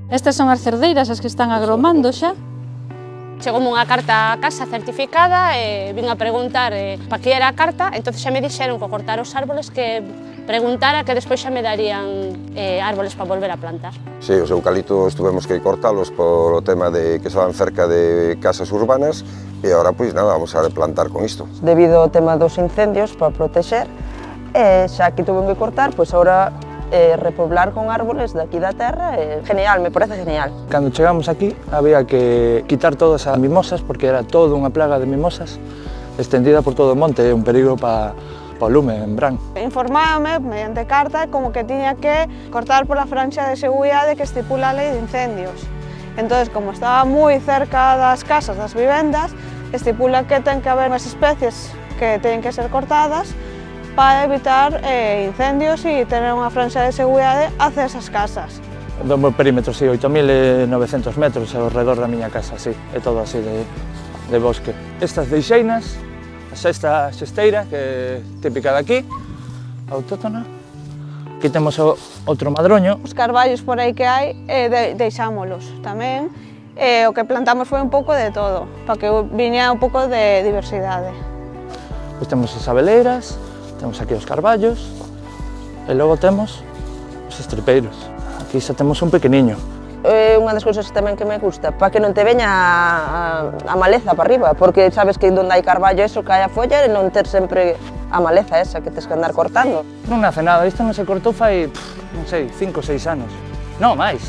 Estas son as cerdeiras as que están agromando xa. Chegoume unha carta a casa certificada e vin a preguntar para que era a carta, entón xa me dixeron que cortar os árboles que preguntara que despois xa me darían árboles para volver a plantar. Sí, os eucaliptos tuvemos que cortalos polo tema de que estaban cerca de casas urbanas e agora, pois nada, vamos a plantar con isto. Debido ao tema dos incendios, para protexer, xa que tuve que cortar, pois agora repoblar con árboles de aquí da terra, genial, me parece genial. Cando chegamos aquí había que quitar todas as mimosas porque era toda unha plaga de mimosas extendida por todo o monte, un perigo para o lume en Brán. Informábame mediante carta como que tiña que cortar pola franxa de seguridade que estipula a lei de incendios. Entón, como estaba moi cerca das casas, das vivendas, estipula que ten que haber unhas especies que teñen que ser cortadas para evitar incendios e tener unha franxa de seguridade hacia esas casas. Do meu perímetro, sí, 8.900 metros ao redor da miña casa, sí, é todo así de bosque. Estas deixeinas, esta xesteira, que é típica de aquí, autóctona. Aquí temos outro madroño. Os carballos por aí que hai, deixámolos tamén. O que plantamos foi un pouco de todo, para que viña un pouco de diversidade. Pois temos as abeleiras, temos aquí os carballos e logo temos os estripeiros. Aquí xa temos un pequeniño. É unha das cousas tamén que me gusta, para que non te veña a maleza para arriba, porque sabes que onde hai carballo eso cae a folla e non ter sempre a maleza esa que tes que andar cortando. Non nace nada, isto non se cortou fai, non sei, 5 ou 6 anos. Non, máis.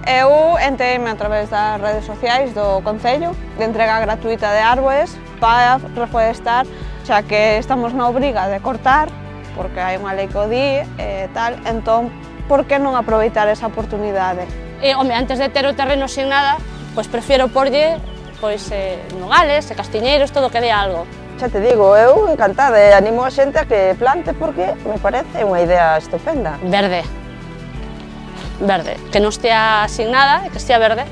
Eu enteime a través das redes sociais do Concello de entrega gratuita de árbores para reforestar, xa que estamos na obriga de cortar, porque hai unha lei que o di e tal, entón, por que non aproveitar esa oportunidade? Home, antes de ter o terreno sin nada, pois prefiero porlle nogales e castiñeiros, todo que dé algo. Xa te digo, eu encantada e animo a xente a que plante porque me parece unha idea estupenda. Verde. Verde. Que non estea sin nada e que estea verde.